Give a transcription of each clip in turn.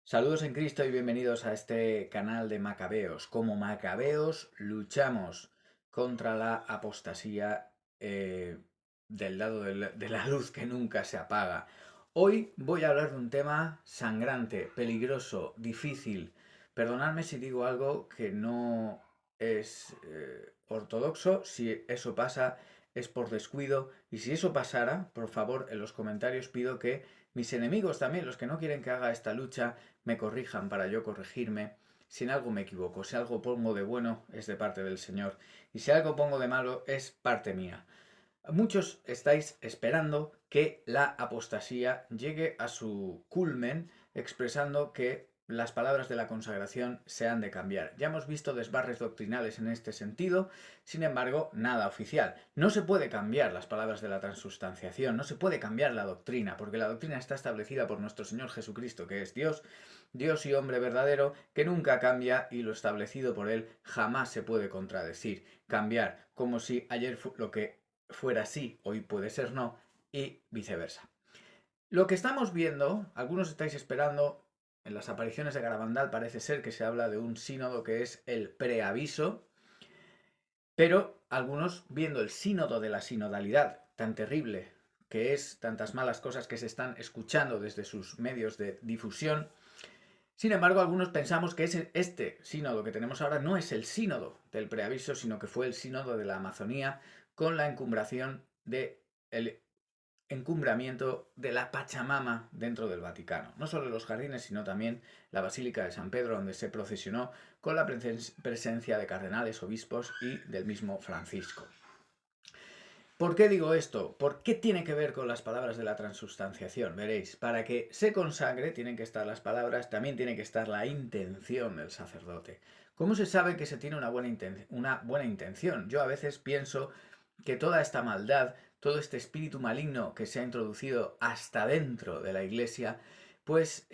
Saludos en Cristo y bienvenidos a este canal de Macabeos. Como Macabeos luchamos contra la apostasía del lado de la luz que nunca se apaga. Hoy voy a hablar de un tema sangrante, peligroso, difícil. Perdonadme si digo algo que no es ortodoxo. Si eso pasa es por descuido. Y si eso pasara, por favor, en los comentarios pido que mis enemigos también, los que no quieren que haga esta lucha, me corrijan para yo corregirme. Si en algo me equivoco, si algo pongo de bueno, es de parte del Señor. Y si algo pongo de malo, es parte mía. Muchos estáis esperando que la apostasía llegue a su culmen expresando que las palabras de la consagración se han de cambiar. Ya hemos visto desbarres doctrinales en este sentido, sin embargo, nada oficial. No se puede cambiar las palabras de la transustanciación, no se puede cambiar la doctrina, porque la doctrina está establecida por nuestro Señor Jesucristo, que es Dios, Dios y hombre verdadero, que nunca cambia y lo establecido por Él jamás se puede contradecir. Cambiar, como si ayer lo que fuera sí, hoy puede ser no, y viceversa. Lo que estamos viendo, algunos estáis esperando, en las apariciones de Garabandal parece ser que se habla de un sínodo que es el preaviso, pero algunos viendo el sínodo de la sinodalidad tan terrible que es, tantas malas cosas que se están escuchando desde sus medios de difusión, sin embargo, algunos pensamos que este sínodo que tenemos ahora no es el sínodo del preaviso, sino que fue el sínodo de la Amazonía con la encumbración del encumbramiento de la Pachamama dentro del Vaticano. No solo los jardines, sino también la Basílica de San Pedro, donde se procesionó con la presencia de cardenales, obispos y del mismo Francisco. ¿Por qué digo esto? ¿Por qué tiene que ver con las palabras de la transustanciación? Veréis, para que se consagre tienen que estar las palabras, también tiene que estar la intención del sacerdote. ¿Cómo se sabe que se tiene una buena intención? Yo a veces pienso que toda esta maldad, todo este espíritu maligno que se ha introducido hasta dentro de la iglesia, pues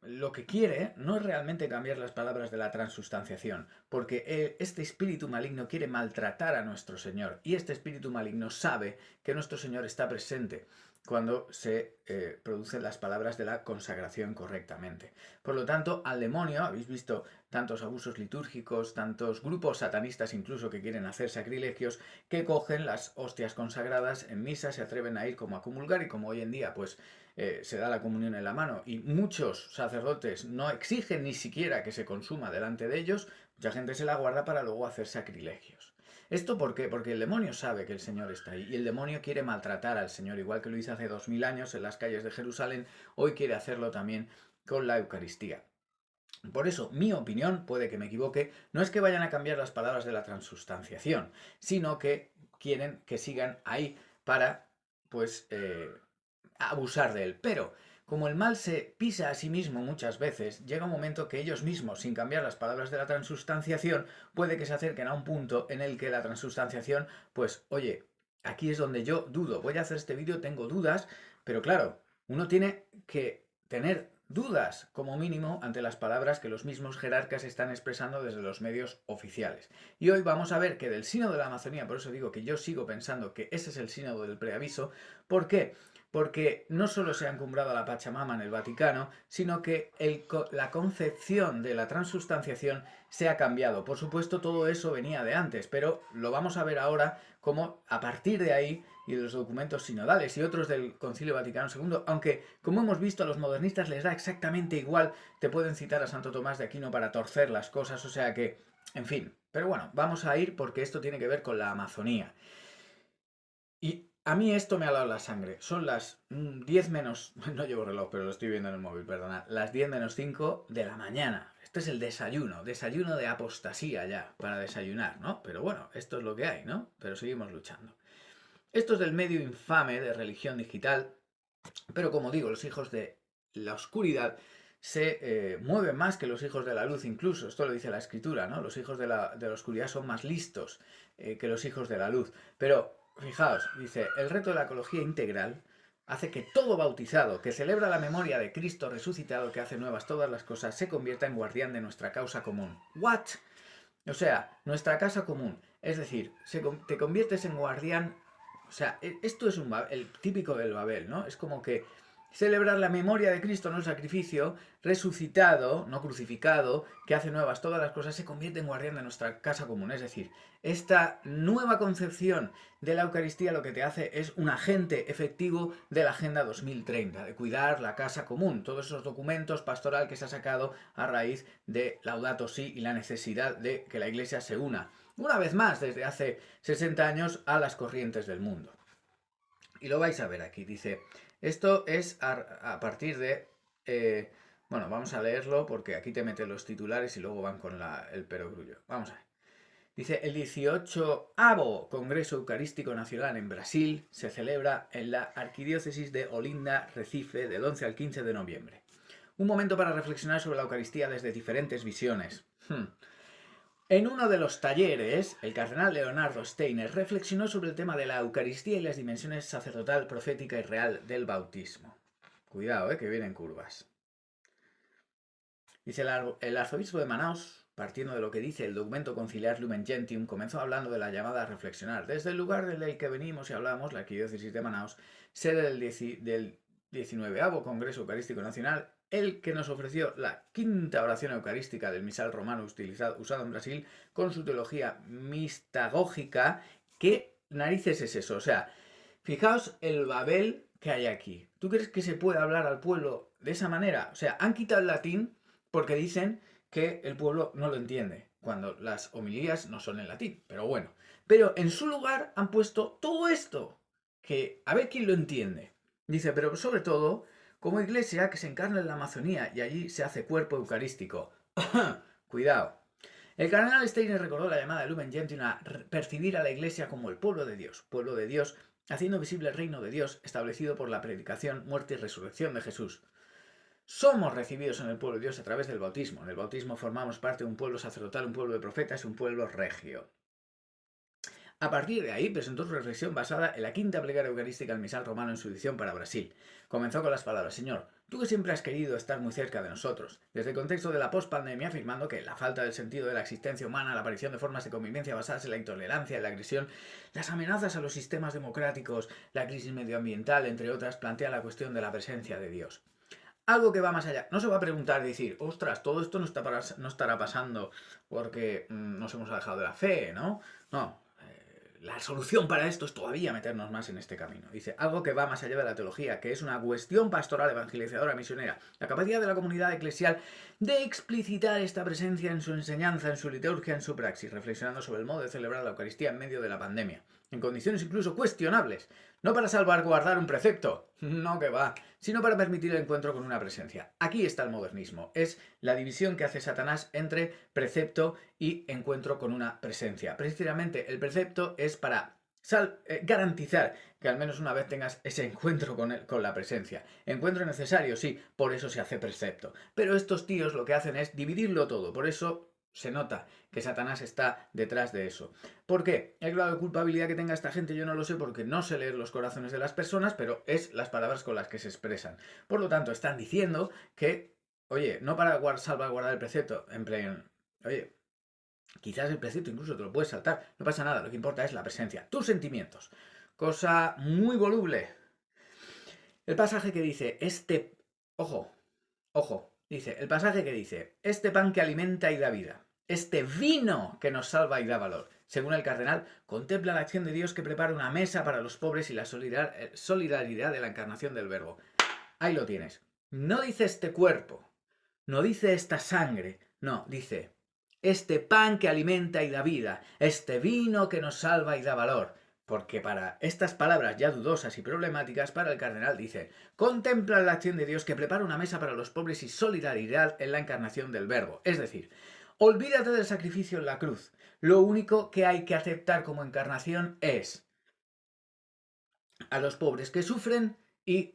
lo que quiere no es realmente cambiar las palabras de la transustanciación, porque este espíritu maligno quiere maltratar a nuestro Señor, y este espíritu maligno sabe que nuestro Señor está presente cuando se producen las palabras de la consagración correctamente. Por lo tanto, al demonio, habéis visto tantos abusos litúrgicos, tantos grupos satanistas incluso que quieren hacer sacrilegios, que cogen las hostias consagradas en misa, se atreven a ir como a comulgar, y como hoy en día pues se da la comunión en la mano y muchos sacerdotes no exigen ni siquiera que se consuma delante de ellos, mucha gente se la guarda para luego hacer sacrilegios. ¿Esto por qué? Porque el demonio sabe que el Señor está ahí y el demonio quiere maltratar al Señor, igual que lo hizo hace 2000 años en las calles de Jerusalén, hoy quiere hacerlo también con la Eucaristía. Por eso, mi opinión, puede que me equivoque, no es que vayan a cambiar las palabras de la transustanciación, sino que quieren que sigan ahí para, pues, abusar de él. Pero, como el mal se pisa a sí mismo muchas veces, llega un momento que ellos mismos, sin cambiar las palabras de la transustanciación, puede que se acerquen a un punto en el que la transustanciación, pues, oye, aquí es donde yo dudo, voy a hacer este vídeo, tengo dudas, pero claro, uno tiene que tener dudas, como mínimo, ante las palabras que los mismos jerarcas están expresando desde los medios oficiales. Y hoy vamos a ver que del sínodo de la Amazonía, por eso digo que yo sigo pensando que ese es el sínodo del preaviso. ¿Por qué? Porque no solo se ha encumbrado a la Pachamama en el Vaticano, sino que la concepción de la transustanciación se ha cambiado. Por supuesto, todo eso venía de antes, pero lo vamos a ver ahora como a partir de ahí y de los documentos sinodales y otros del Concilio Vaticano II, aunque como hemos visto a los modernistas les da exactamente igual, te pueden citar a Santo Tomás de Aquino para torcer las cosas, o sea que, en fin, pero bueno, vamos a ir porque esto tiene que ver con la Amazonía. Y a mí esto me ha dado la sangre. Son las 10 menos... No llevo reloj, pero lo estoy viendo en el móvil, perdona. Las 10 menos 5 de la mañana. Este es el desayuno. Desayuno de apostasía ya, para desayunar, ¿no? Pero bueno, esto es lo que hay, ¿no? Pero seguimos luchando. Esto es del medio infame de religión digital. Pero como digo, los hijos de la oscuridad se mueven más que los hijos de la luz incluso. Esto lo dice la escritura, ¿no? Los hijos de la oscuridad son más listos que los hijos de la luz. Pero fijaos, dice, el reto de la ecología integral hace que todo bautizado que celebra la memoria de Cristo resucitado, que hace nuevas todas las cosas, se convierta en guardián de nuestra causa común. ¿What? O sea, nuestra casa común. Es decir, te conviertes en guardián. O sea, esto es el típico del Babel, ¿no? Es como que celebrar la memoria de Cristo, no el sacrificio, resucitado, no crucificado, que hace nuevas todas las cosas, se convierte en guardián de nuestra casa común. Es decir, esta nueva concepción de la Eucaristía lo que te hace es un agente efectivo de la Agenda 2030, de cuidar la casa común, todos esos documentos pastoral que se ha sacado a raíz de Laudato Si y la necesidad de que la Iglesia se una, una vez más, desde hace 60 años, a las corrientes del mundo. Y lo vais a ver aquí, dice, esto es a partir de... bueno, vamos a leerlo porque aquí te meten los titulares y luego van con el perogrullo. Vamos a ver. Dice, el 18º Congreso Eucarístico Nacional en Brasil se celebra en la Arquidiócesis de Olinda, Recife, del 11 al 15 de noviembre. Un momento para reflexionar sobre la Eucaristía desde diferentes visiones. En uno de los talleres, el cardenal Leonardo Steiner reflexionó sobre el tema de la Eucaristía y las dimensiones sacerdotal, profética y real del bautismo. Cuidado, que vienen curvas. Dice el arzobispo de Manaos, partiendo de lo que dice el documento conciliar Lumen Gentium, comenzó hablando de la llamada a reflexionar. Desde el lugar del que venimos y hablamos, la Arquidiócesis de Manaos, sede del 19º Congreso Eucarístico Nacional, el que nos ofreció la quinta oración eucarística del misal romano usado en Brasil, con su teología mistagógica. ¿Qué narices es eso? O sea, fijaos el Babel que hay aquí. ¿Tú crees que se puede hablar al pueblo de esa manera? O sea, han quitado el latín porque dicen que el pueblo no lo entiende, cuando las homilías no son en latín, pero bueno. Pero en su lugar han puesto todo esto, que a ver quién lo entiende. Dice, pero sobre todo, como iglesia que se encarna en la Amazonía y allí se hace cuerpo eucarístico. Cuidado. El cardenal Steiner recordó la llamada de Lumen Gentium a percibir a la iglesia como el pueblo de Dios, haciendo visible el reino de Dios establecido por la predicación, muerte y resurrección de Jesús. Somos recibidos en el pueblo de Dios a través del bautismo. En el bautismo formamos parte de un pueblo sacerdotal, un pueblo de profetas y un pueblo regio. A partir de ahí presentó su reflexión basada en la quinta plegaria eucarística del misal romano en su edición para Brasil. Comenzó con las palabras: Señor, tú que siempre has querido estar muy cerca de nosotros, desde el contexto de la pospandemia, afirmando que la falta del sentido de la existencia humana, la aparición de formas de convivencia basadas en la intolerancia, en la agresión, las amenazas a los sistemas democráticos, la crisis medioambiental, entre otras, plantea la cuestión de la presencia de Dios. Algo que va más allá. No se va a preguntar y decir, ostras, todo esto no estará pasando porque nos hemos alejado de la fe, ¿no? No. La solución para esto es todavía meternos más en este camino. Dice, algo que va más allá de la teología, que es una cuestión pastoral, evangelizadora, misionera. La capacidad de la comunidad eclesial de explicitar esta presencia en su enseñanza, en su liturgia, en su praxis, reflexionando sobre el modo de celebrar la Eucaristía en medio de la pandemia, en condiciones incluso cuestionables. No para salvaguardar un precepto, no que va, sino para permitir el encuentro con una presencia. Aquí está el modernismo, es la división que hace Satanás entre precepto y encuentro con una presencia. Precisamente el precepto es para garantizar que al menos una vez tengas ese encuentro con la presencia. Encuentro necesario, sí, por eso se hace precepto. Pero estos tíos lo que hacen es dividirlo todo, por eso se nota que Satanás está detrás de eso. ¿Por qué? El grado de culpabilidad que tenga esta gente yo no lo sé porque no sé leer los corazones de las personas, pero es las palabras con las que se expresan. Por lo tanto, están diciendo que, oye, no para salvaguardar el precepto, en plan, oye, quizás el precepto incluso te lo puedes saltar, no pasa nada, lo que importa es la presencia, tus sentimientos. Cosa muy voluble. El pasaje que dice, dice, el pasaje que dice, este pan que alimenta y da vida, este vino que nos salva y da valor, según el cardenal, contempla la acción de Dios que prepara una mesa para los pobres y la solidaridad de la encarnación del Verbo. Ahí lo tienes. No dice este cuerpo, no dice esta sangre, no, dice este pan que alimenta y da vida, este vino que nos salva y da valor. Porque para estas palabras ya dudosas y problemáticas, para el cardenal dice, contempla la acción de Dios que prepara una mesa para los pobres y solidaridad en la encarnación del Verbo. Es decir, olvídate del sacrificio en la cruz. Lo único que hay que aceptar como encarnación es a los pobres que sufren y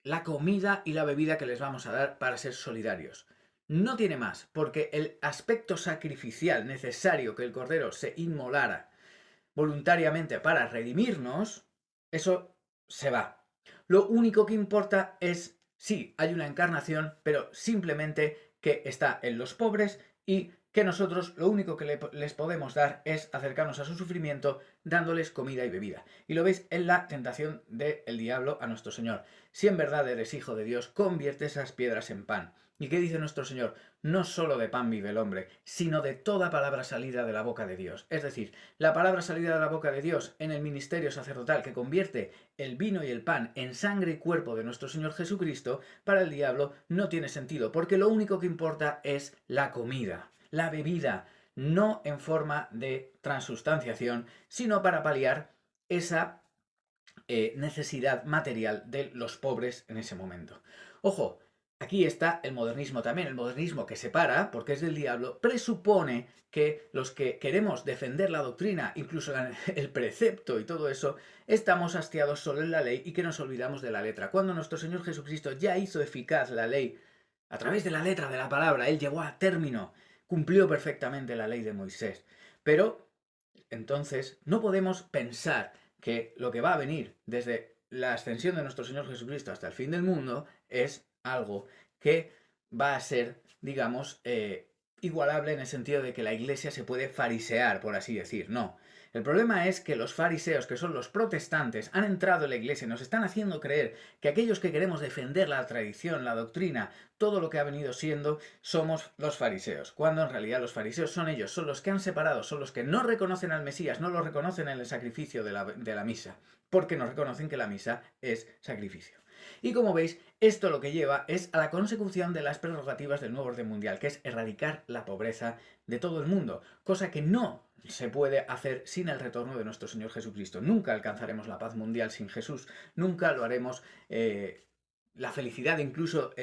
la comida y la bebida que les vamos a dar para ser solidarios. No tiene más, porque el aspecto sacrificial necesario que el Cordero se inmolara voluntariamente para redimirnos, eso se va. Lo único que importa es, sí, hay una encarnación, pero simplemente que está en los pobres y que nosotros lo único que les podemos dar es acercarnos a su sufrimiento dándoles comida y bebida. Y lo veis en la tentación del diablo a nuestro Señor. Si en verdad eres hijo de Dios, convierte esas piedras en pan. ¿Y qué dice nuestro Señor? No solo de pan vive el hombre, sino de toda palabra salida de la boca de Dios. Es decir, la palabra salida de la boca de Dios en el ministerio sacerdotal que convierte el vino y el pan en sangre y cuerpo de nuestro Señor Jesucristo, para el diablo no tiene sentido, porque lo único que importa es la comida, la bebida, no en forma de transustanciación, sino para paliar esa necesidad material de los pobres en ese momento. Ojo, aquí está el modernismo también. El modernismo que separa, porque es del diablo, presupone que los que queremos defender la doctrina, incluso el precepto y todo eso, estamos hastiados solo en la ley y que nos olvidamos de la letra. Cuando nuestro Señor Jesucristo ya hizo eficaz la ley a través de la letra de la palabra, Él llevó a término, cumplió perfectamente la ley de Moisés. Pero entonces no podemos pensar que lo que va a venir desde la ascensión de nuestro Señor Jesucristo hasta el fin del mundo es algo que va a ser, digamos, igualable en el sentido de que la iglesia se puede farisear, por así decir. No. El problema es que los fariseos, que son los protestantes, han entrado en la iglesia y nos están haciendo creer que aquellos que queremos defender la tradición, la doctrina, todo lo que ha venido siendo, somos los fariseos. Cuando en realidad los fariseos son ellos, son los que han separado, son los que no reconocen al Mesías, no lo reconocen en el sacrificio de la misa, porque no reconocen que la misa es sacrificio. Y como veis, esto lo que lleva es a la consecución de las prerrogativas del nuevo orden mundial, que es erradicar la pobreza de todo el mundo, cosa que no se puede hacer sin el retorno de nuestro Señor Jesucristo. Nunca alcanzaremos la paz mundial sin Jesús, nunca lo haremos, la felicidad, incluso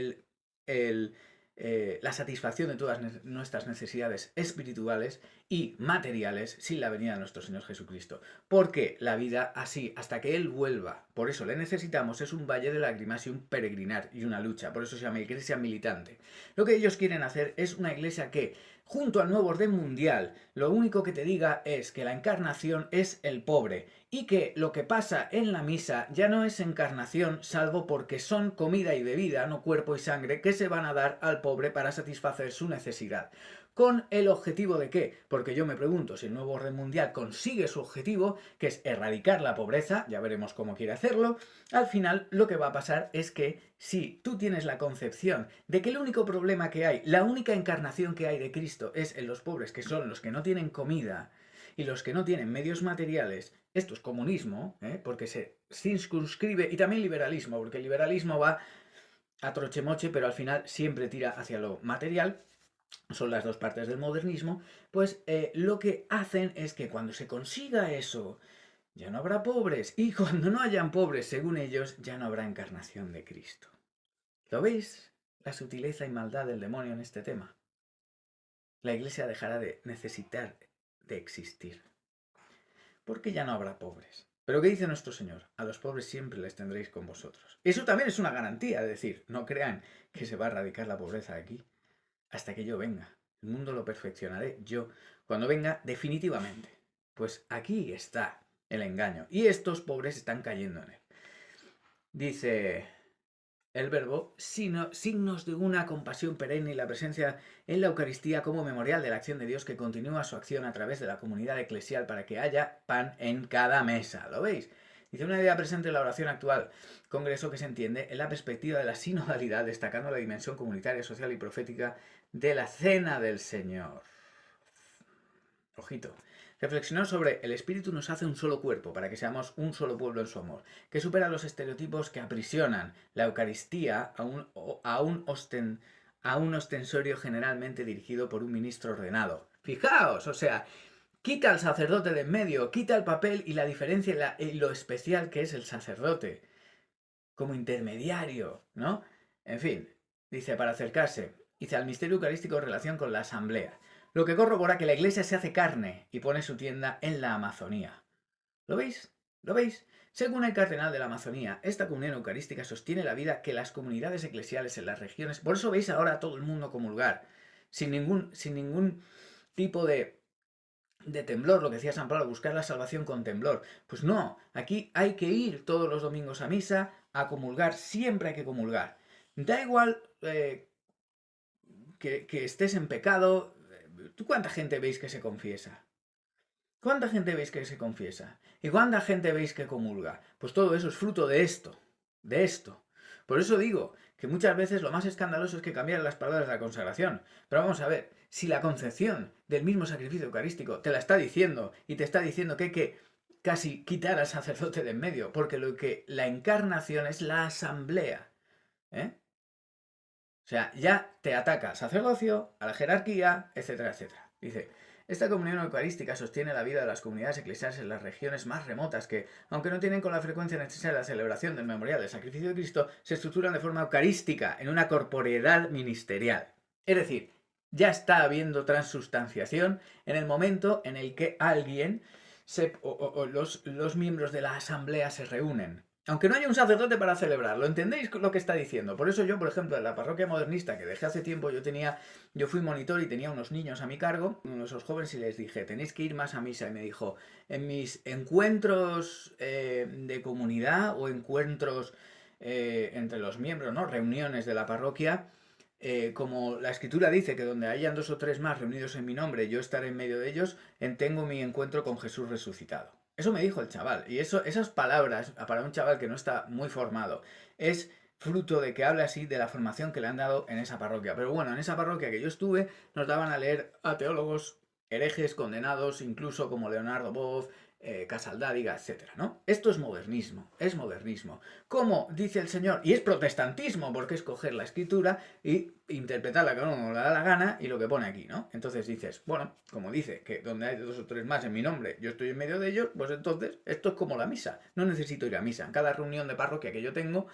la satisfacción de todas nuestras necesidades espirituales y materiales sin la venida de nuestro Señor Jesucristo. Porque la vida así, hasta que Él vuelva, por eso le necesitamos, es un valle de lágrimas y un peregrinar y una lucha. Por eso se llama iglesia militante. Lo que ellos quieren hacer es una iglesia que, junto al nuevo orden mundial, lo único que te diga es que la encarnación es el pobre y que lo que pasa en la misa ya no es encarnación, salvo porque son comida y bebida, no cuerpo y sangre, que se van a dar al pobre para satisfacer su necesidad. ¿Con el objetivo de qué? Porque yo me pregunto si el nuevo orden mundial consigue su objetivo, que es erradicar la pobreza, ya veremos cómo quiere hacerlo. Al final lo que va a pasar es que si tú tienes la concepción de que el único problema que hay, la única encarnación que hay de Cristo es en los pobres, que son los que no tienen comida y los que no tienen medios materiales, esto es comunismo, porque se circunscribe, y también liberalismo, porque el liberalismo va a trochemoche, pero al final siempre tira hacia lo material. Son las dos partes del modernismo. Pues lo que hacen es que cuando se consiga eso, ya no habrá pobres, y cuando no hayan pobres, según ellos, ya no habrá encarnación de Cristo. ¿Lo veis? La sutileza y maldad del demonio en este tema. La iglesia dejará de necesitar de existir, porque ya no habrá pobres. Pero ¿qué dice nuestro Señor? A los pobres siempre les tendréis con vosotros. Eso también es una garantía, es decir, no crean que se va a erradicar la pobreza de aquí hasta que yo venga. El mundo lo perfeccionaré yo cuando venga definitivamente. Pues aquí está el engaño. Y estos pobres están cayendo en él. Dice el verbo, signos de una compasión perenne y la presencia en la Eucaristía como memorial de la acción de Dios que continúa su acción a través de la comunidad eclesial para que haya pan en cada mesa. ¿Lo veis? Dice una idea presente en la oración actual, congreso que se entiende en la perspectiva de la sinodalidad, destacando la dimensión comunitaria, social y profética de la cena del Señor. Ojito. Reflexionar sobre el Espíritu nos hace un solo cuerpo para que seamos un solo pueblo en su amor, que supera los estereotipos que aprisionan la Eucaristía a un ostensorio generalmente dirigido por un ministro ordenado. Fijaos, o sea, quita al sacerdote de en medio, quita el papel y la diferencia y lo especial que es el sacerdote como intermediario, ¿no? En fin, dice, para acercarse, dice, al misterio eucarístico en relación con la asamblea, lo que corrobora que la iglesia se hace carne y pone su tienda en la Amazonía. ¿Lo veis? ¿Lo veis? Según el cardenal de la Amazonía, esta comunión eucarística sostiene la vida que las comunidades eclesiales en las regiones... Por eso veis ahora a todo el mundo comulgar, sin ningún tipo de temblor, lo que decía San Pablo, buscar la salvación con temblor. Pues no, aquí hay que ir todos los domingos a misa, a comulgar, siempre hay que comulgar. Da igual que estés en pecado, ¿tú cuánta gente veis que se confiesa? ¿Cuánta gente veis que se confiesa? ¿Y cuánta gente veis que comulga? Pues todo eso es fruto de esto, de esto. Por eso digo que muchas veces lo más escandaloso es que cambiar las palabras de la consagración. Pero vamos a ver, si la concepción del mismo sacrificio eucarístico te la está diciendo y te está diciendo que hay que casi quitar al sacerdote de en medio, porque lo que la encarnación es la asamblea, ¿eh? O sea, ya te ataca al sacerdocio, a la jerarquía, etcétera, etcétera. Dice, esta comunión eucarística sostiene la vida de las comunidades eclesiales en las regiones más remotas que, aunque no tienen con la frecuencia necesaria la celebración del memorial del sacrificio de Cristo, se estructuran de forma eucarística en una corporeidad ministerial. Es decir, ya está habiendo transustanciación en el momento en el que alguien, los miembros de la asamblea se reúnen. Aunque no haya un sacerdote para celebrarlo, ¿entendéis lo que está diciendo? Por eso yo, por ejemplo, en la parroquia modernista que dejé hace tiempo, yo fui monitor y tenía unos niños a mi cargo, uno de esos jóvenes, y les dije, tenéis que ir más a misa. Y me dijo, en mis encuentros de comunidad o encuentros entre los miembros, ¿no? Reuniones de la parroquia, como la escritura dice que donde hayan 2 o 3 más reunidos en mi nombre, yo estaré en medio de ellos, tengo mi encuentro con Jesús resucitado. Eso me dijo el chaval. Y esas palabras, para un chaval que no está muy formado, es fruto de que habla así de la formación que le han dado en esa parroquia. Pero bueno, en esa parroquia que yo estuve, nos daban a leer a teólogos herejes, condenados, incluso como Leonardo Boff, Casaldádiga, etc., ¿no? Esto es modernismo, es modernismo. Como dice el Señor, y es protestantismo, porque es coger la escritura y interpretarla como uno le da la gana y lo que pone aquí, ¿no? Entonces dices, bueno, como dice que donde hay 2 o 3 más en mi nombre, yo estoy en medio de ellos, pues entonces esto es como la misa. No necesito ir a misa. En cada reunión de parroquia que yo tengo,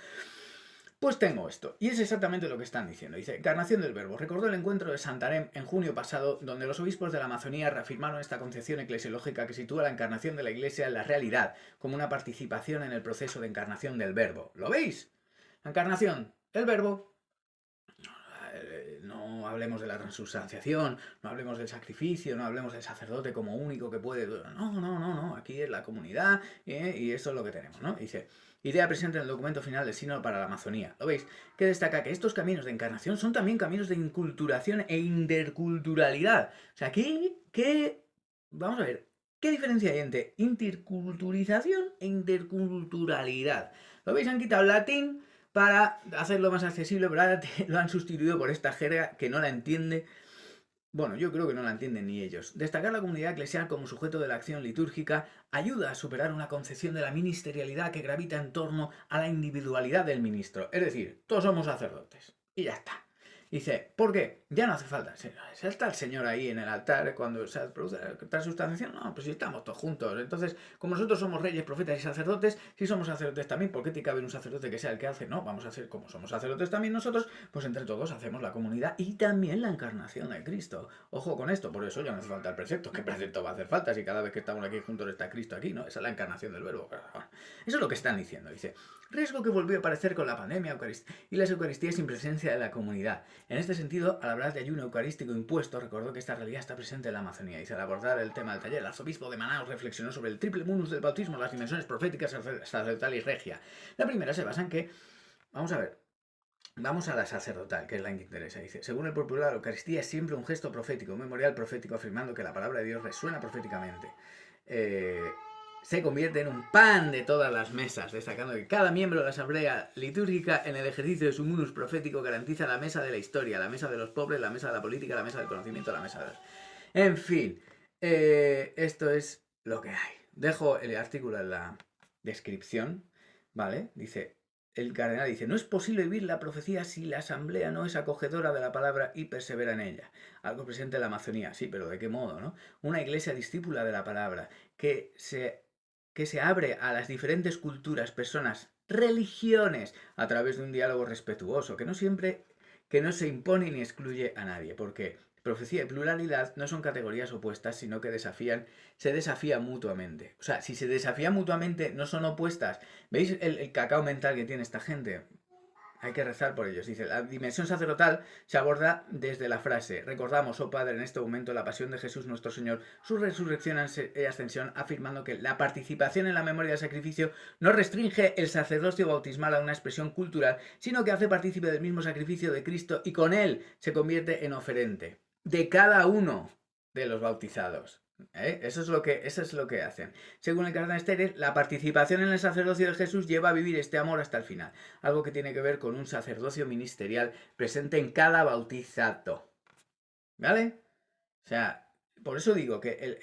pues tengo esto. Y es exactamente lo que están diciendo. Dice, encarnación del verbo. Recordó el encuentro de Santarém en junio pasado, donde los obispos de la Amazonía reafirmaron esta concepción eclesiológica que sitúa la encarnación de la Iglesia en la realidad, como una participación en el proceso de encarnación del verbo. ¿Lo veis? La encarnación, el verbo. No hablemos de la transubstanciación, no hablemos del sacrificio, no hablemos del sacerdote como único que puede... No. Aquí es la comunidad y eso es lo que tenemos, ¿no? Dice... Idea presente en el documento final del Sínodo para la Amazonía. ¿Lo veis? Que destaca que estos caminos de encarnación son también caminos de inculturación e interculturalidad. O sea, vamos a ver, ¿qué diferencia hay entre interculturización e interculturalidad? ¿Lo veis? Han quitado el latín para hacerlo más accesible, pero ahora lo han sustituido por esta jerga que no la entiende. Bueno, yo creo que no la entienden ni ellos. Destacar la comunidad eclesial como sujeto de la acción litúrgica ayuda a superar una concepción de la ministerialidad que gravita en torno a la individualidad del ministro. Es decir, todos somos sacerdotes. Y ya está. Dice, ¿por qué? Ya no hace falta. Si está el Señor ahí en el altar cuando se produce la transubstanciación, no, pues si estamos todos juntos. Entonces, como nosotros somos reyes, profetas y sacerdotes, si somos sacerdotes también, ¿por qué tiene que haber un sacerdote que sea el que hace? No, vamos a hacer, como somos sacerdotes también nosotros, pues entre todos hacemos la comunidad y también la encarnación de Cristo. Ojo con esto, por eso ya no hace falta el precepto. ¿Qué precepto va a hacer falta si cada vez que estamos aquí juntos está Cristo aquí, ¿no? Esa es la encarnación del verbo. Eso es lo que están diciendo. Dice, riesgo que volvió a aparecer con la pandemia y las eucaristías sin presencia de la comunidad. En este sentido, al hablar de ayuno eucarístico impuesto, recordó que esta realidad está presente en la Amazonía. Dice, al abordar el tema del taller, el arzobispo de Manaus reflexionó sobre el triple munus del bautismo, las dimensiones proféticas, sacerdotal y regia. La primera se basa en que, vamos a ver, vamos a la sacerdotal, que es la que interesa. Dice, según el popular, la Eucaristía es siempre un gesto profético, un memorial profético, afirmando que la palabra de Dios resuena proféticamente. Se convierte en un pan de todas las mesas, destacando que cada miembro de la asamblea litúrgica en el ejercicio de su munus profético garantiza la mesa de la historia, la mesa de los pobres, la mesa de la política, la mesa del conocimiento, la mesa de los... En fin, esto es lo que hay. Dejo el artículo en la descripción, ¿vale? Dice, el cardenal dice, no es posible vivir la profecía si la asamblea no es acogedora de la palabra y persevera en ella. Algo presente en la Amazonía, sí, pero ¿de qué modo, no? Una iglesia discípula de la palabra que se abre a las diferentes culturas, personas, religiones, a través de un diálogo respetuoso, que no se impone ni excluye a nadie, porque profecía y pluralidad no son categorías opuestas, sino que se desafían mutuamente. O sea, si se desafían mutuamente, no son opuestas. ¿Veis el cacao mental que tiene esta gente? Hay que rezar por ellos. Dice, la dimensión sacerdotal se aborda desde la frase, recordamos, oh Padre, en este momento la pasión de Jesús nuestro Señor, su resurrección y ascensión, afirmando que la participación en la memoria del sacrificio no restringe el sacerdocio bautismal a una expresión cultural, sino que hace partícipe del mismo sacrificio de Cristo y con él se convierte en oferente de cada uno. de los bautizados. Eso es lo que hacen. Según el cardenal Steiner, la participación en el sacerdocio de Jesús lleva a vivir este amor hasta el final. Algo que tiene que ver con un sacerdocio ministerial presente en cada bautizado. ¿Vale? O sea, por eso digo que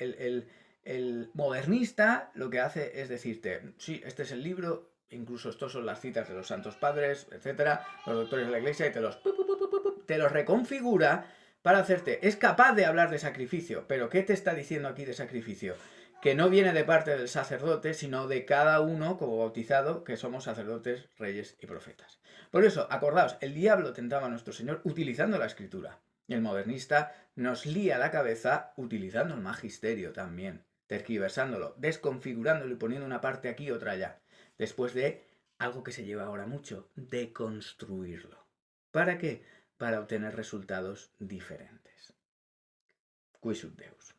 el modernista lo que hace es decirte, sí, este es el libro, incluso estos son las citas de los santos padres, etcétera, los doctores de la iglesia, y te los reconfigura para hacerte. Es capaz de hablar de sacrificio, pero ¿qué te está diciendo aquí de sacrificio? Que no viene de parte del sacerdote, sino de cada uno como bautizado, que somos sacerdotes, reyes y profetas. Por eso, acordaos, el diablo tentaba a nuestro Señor utilizando la escritura. Y el modernista nos lía la cabeza utilizando el magisterio también, tergiversándolo, desconfigurándolo y poniendo una parte aquí y otra allá. Después de algo que se lleva ahora mucho, deconstruirlo. ¿Para qué? Para obtener resultados diferentes. Quis ut Deus.